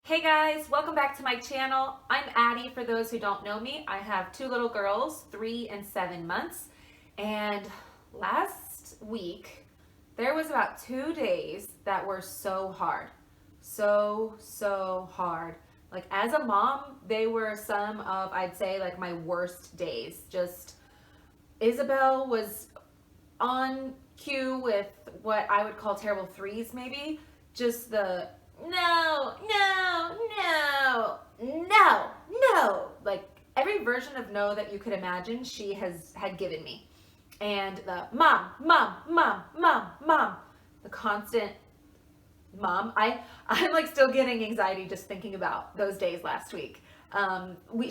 Hey guys, welcome back to my channel. I'm Addie for those who don't know me. I have two little girls, 3 and 7 months. And last week, there was about 2 days that were so hard. So hard. Like as a mom, they were some of, I'd say, like my worst days. Just Isabel was on cue with what I would call terrible threes, maybe. Just the no, no, no, no, no. Like every version of no that you could imagine, she had given me. And the mom, mom, mom, mom, mom, the constant I'm like still getting anxiety just thinking about those days last week.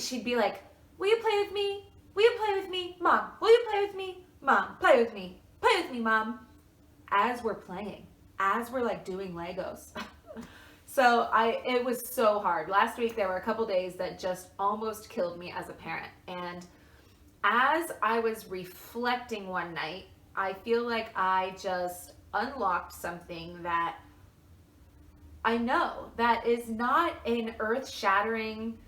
She'd be like, "Will you play with me? Will you play with me, mom? Will you play with me, mom? Play with me, play with me, mom." As we're playing, as we're like doing Legos. It was so hard. Last week there were a couple days that just almost killed me as a parent. And as I was reflecting one night, I feel like I just unlocked something that I know that is not an earth shattering,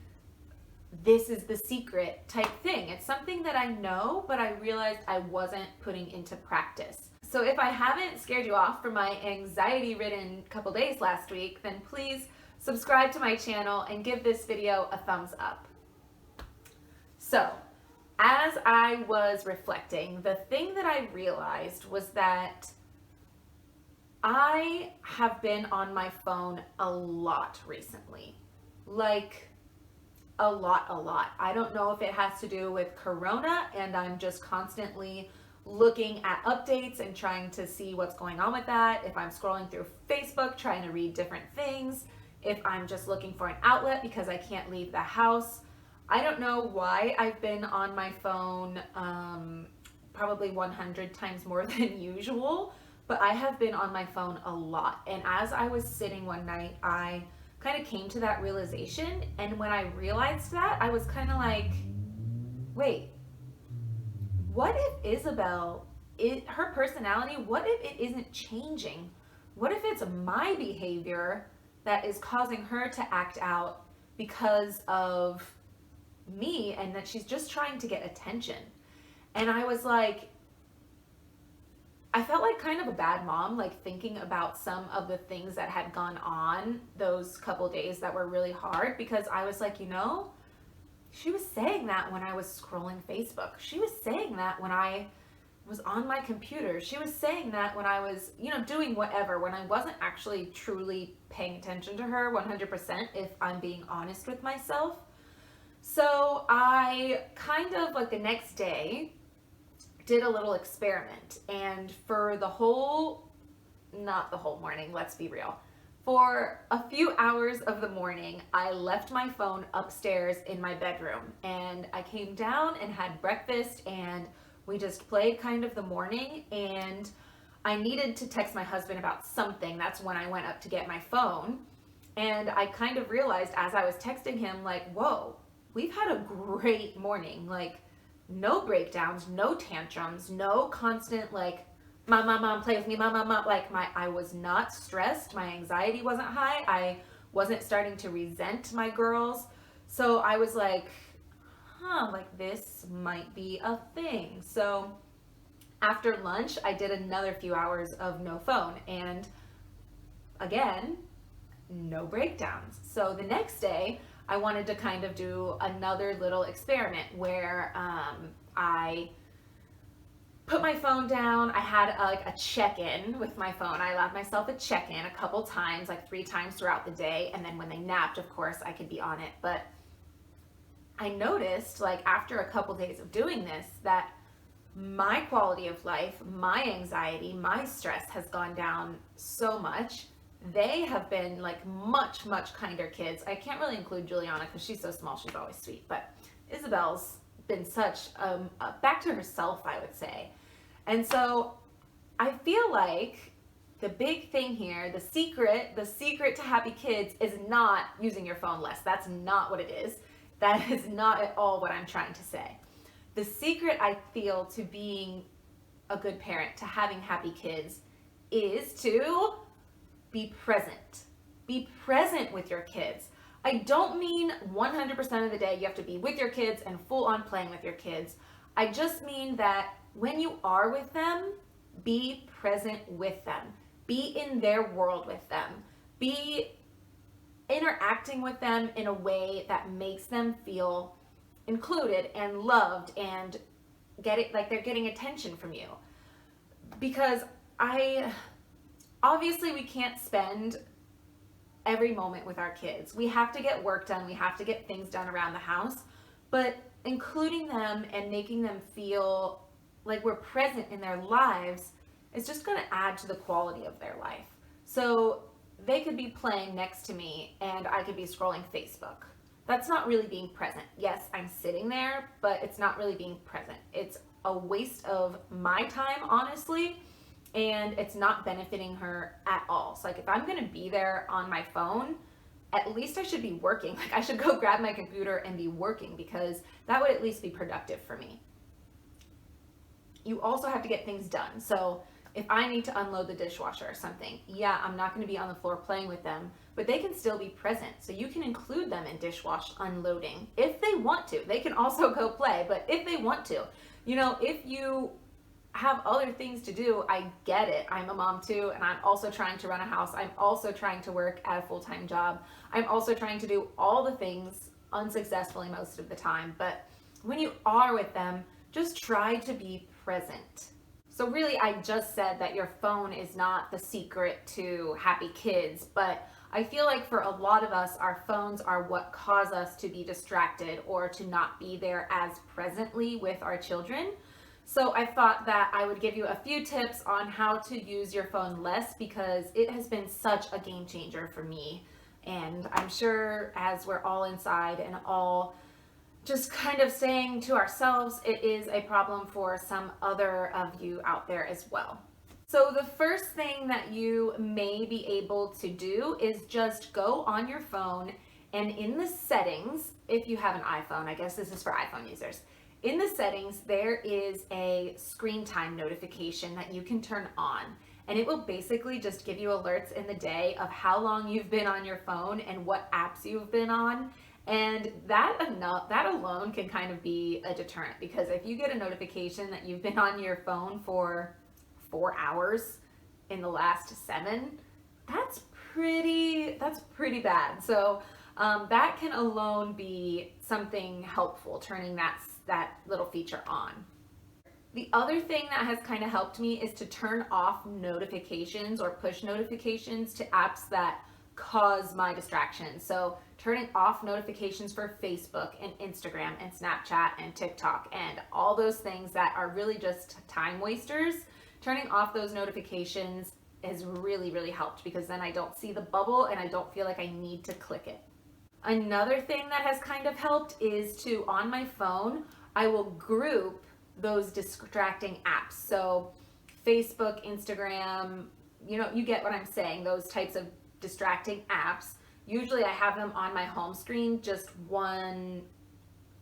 this is the secret type thing. It's something that I know, but I realized I wasn't putting into practice. So if I haven't scared you off from my anxiety ridden couple days last week, then please subscribe to my channel and give this video a thumbs up. So as I was reflecting, the thing that I realized was that I have been on my phone a lot recently. Like a lot. I don't know if it has to do with Corona and I'm just constantly looking at updates and trying to see what's going on with that. If I'm scrolling through Facebook trying to read different things, if I'm just looking for an outlet because I can't leave the house. I don't know why I've been on my phone probably 100 times more than usual, but I have been on my phone a lot. And as I was sitting one night, I kind of came to that realization. And when I realized that, I was kind of like, wait, what if Isabel, her personality, what if it isn't changing? What if it's my behavior that is causing her to act out because of me and that she's just trying to get attention? And I was like, I felt like kind of a bad mom, like thinking about some of the things that had gone on those couple days that were really hard, because I was like, she was saying that when I was scrolling Facebook. She was saying that when I was on my computer. She was saying that when I was, doing whatever, when I wasn't actually truly paying attention to her 100%, if I'm being honest with myself. So I kind of like the next day did a little experiment, and for not the whole morning, let's be real, for a few hours of the morning, I left my phone upstairs in my bedroom and I came down and had breakfast and we just played kind of the morning. And I needed to text my husband about something. That's when I went up to get my phone. And I kind of realized as I was texting him, like, whoa, we've had a great morning. Like, no breakdowns, no tantrums, no constant like, mom, play with me, mom. Like I was not stressed. My anxiety wasn't high. I wasn't starting to resent my girls. So I was like, like this might be a thing. So after lunch, I did another few hours of no phone, and again, no breakdowns. So the next day, I wanted to kind of do another little experiment where I put my phone down. I had a check-in with my phone. I allowed myself a check-in a couple times, like 3 times throughout the day. And then when they napped, of course, I could be on it. But I noticed, like after a couple days of doing this, that my quality of life, my anxiety, my stress has gone down so much. They have been like much kinder kids. I can't really include Juliana because she's so small, she's always sweet, but Isabel's been such back to herself, I would say. And so I feel like the big thing here, the secret to happy kids is not using your phone less. That's not what it is. That is not at all what I'm trying to say. The secret, I feel, to being a good parent, to having happy kids, is to be present. Be present with your kids. I don't mean 100% of the day you have to be with your kids and full on playing with your kids. I just mean that when you are with them, be present with them. Be in their world with them. Be interacting with them in a way that makes them feel included and loved and get it like they're getting attention from you. Because I obviously we can't spend every moment with our kids. We have to get work done, we have to get things done around the house, but including them and making them feel like we're present in their lives is just going to add to the quality of their life. So they could be playing next to me and I could be scrolling Facebook. That's not really being present. Yes, I'm sitting there, but it's not really being present. It's a waste of my time, honestly, and it's not benefiting her at all. So like if I'm going to be there on my phone, at least I should be working. Like I should go grab my computer and be working, because that would at least be productive for me. You also have to get things done. So if I need to unload the dishwasher or something, yeah, I'm not going to be on the floor playing with them, but they can still be present. So you can include them in dishwash unloading if they want to. They can also go play, but if they want to, you know, if you have other things to do, I get it. I'm a mom too, and I'm also trying to run a house. I'm also trying to work at a full-time job. I'm also trying to do all the things unsuccessfully most of the time. But when you are with them, just try to be present. So really, I just said that your phone is not the secret to happy kids, but I feel like for a lot of us, our phones are what cause us to be distracted or to not be there as presently with our children. So I thought that I would give you a few tips on how to use your phone less, because it has been such a game changer for me. And I'm sure as we're all inside and all just kind of staying to ourselves, it is a problem for some other of you out there as well. So the first thing that you may be able to do is just go on your phone and in the settings, if you have an iPhone, I guess this is for iPhone users, in the settings, there is a screen time notification that you can turn on. And it will basically just give you alerts in the day of how long you've been on your phone and what apps you've been on. And that alone can kind of be a deterrent, because if you get a notification that you've been on your phone for 4 hours in the last 7, that's pretty bad. So that can alone be something helpful, turning that little feature on. The other thing that has kind of helped me is to turn off notifications or push notifications to apps that cause my distraction. So turning off notifications for Facebook and Instagram and Snapchat and TikTok and all those things that are really just time wasters, turning off those notifications has really, really helped, because then I don't see the bubble and I don't feel like I need to click it. Another thing that has kind of helped is to, on my phone, I will group those distracting apps. So Facebook, Instagram, you know, you get what I'm saying, those types of distracting apps. Usually I have them on my home screen, just one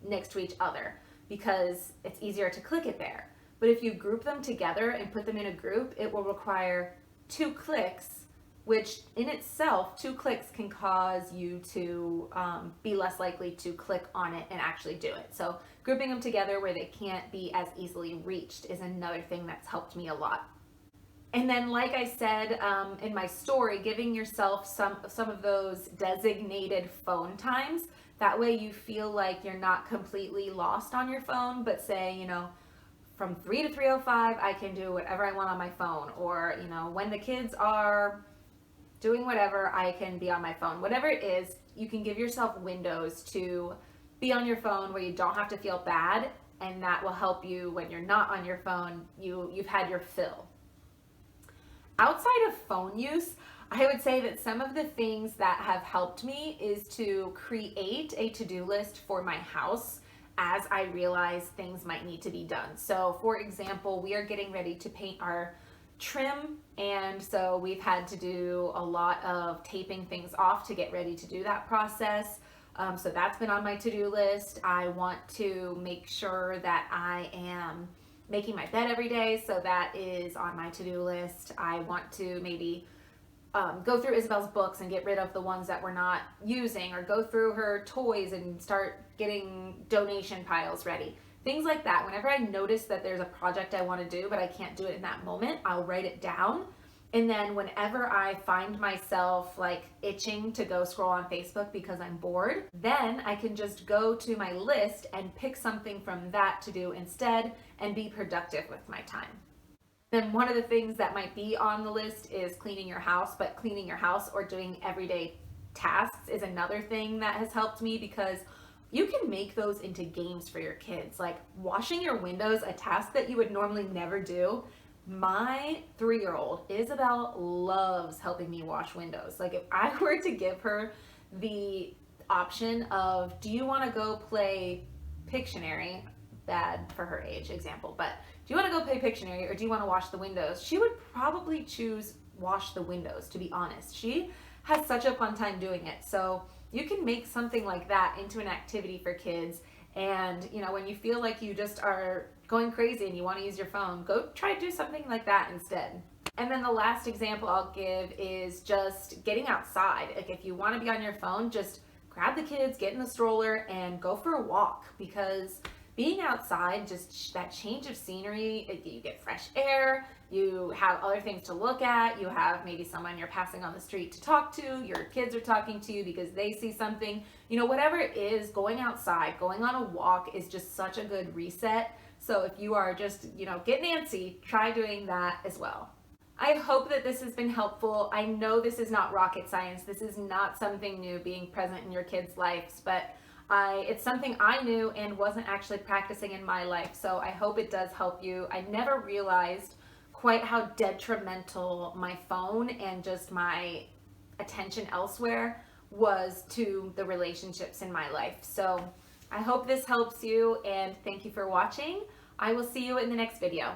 next to each other, because it's easier to click it there. But if you group them together and put them in a group, it will require 2 clicks, which in itself, 2 clicks can cause you to be less likely to click on it and actually do it. So grouping them together where they can't be as easily reached is another thing that's helped me a lot. And then, like I said in my story, giving yourself some of those designated phone times. That way you feel like you're not completely lost on your phone, but say, you know, from 3 to 3:05, I can do whatever I want on my phone. Or, you know, when the kids are doing whatever, I can be on my phone. Whatever it is, you can give yourself windows to be on your phone where you don't have to feel bad, and that will help you when you're not on your phone. You've had your fill. Outside of phone use, I would say that some of the things that have helped me is to create a to-do list for my house as I realize things might need to be done. So for example, we are getting ready to paint our trim, and so we've had to do a lot of taping things off to get ready to do that process. So that's been on my to-do list. I want to make sure that I am making my bed every day, so that is on my to-do list. I want to maybe go through Isabel's books and get rid of the ones that we're not using, or go through her toys and start getting donation piles ready. Things like that. Whenever I notice that there's a project I want to do, but I can't do it in that moment, I'll write it down. And then whenever I find myself like itching to go scroll on Facebook because I'm bored, then I can just go to my list and pick something from that to do instead and be productive with my time. Then one of the things that might be on the list is cleaning your house, but cleaning your house or doing everyday tasks is another thing that has helped me, because you can make those into games for your kids. Like washing your windows, a task that you would normally never do. My 3-year-old Isabel loves helping me wash windows. Like if I were to give her the option of, do you want to go play Pictionary, bad for her age example, but do you want to go play Pictionary or do you want to wash the windows? She would probably choose wash the windows, to be honest. She has such a fun time doing it. So you can make something like that into an activity for kids. And you know, when you feel like you just are going crazy and you want to use your phone, go try to do something like that instead. And then the last example I'll give is just getting outside. Like if you want to be on your phone, just grab the kids, get in the stroller and go for a walk, because being outside, just that change of scenery, you get fresh air, you have other things to look at, you have maybe someone you're passing on the street to talk to, your kids are talking to you because they see something, you know, whatever it is, going outside, going on a walk is just such a good reset. So if you are just, you know, getting antsy, try doing that as well. I hope that this has been helpful. I know this is not rocket science. This is not something new being present in your kids' lives, but it's something I knew and wasn't actually practicing in my life. So I hope it does help you. I never realized quite how detrimental my phone and just my attention elsewhere was to the relationships in my life. So I hope this helps you, and thank you for watching. I will see you in the next video.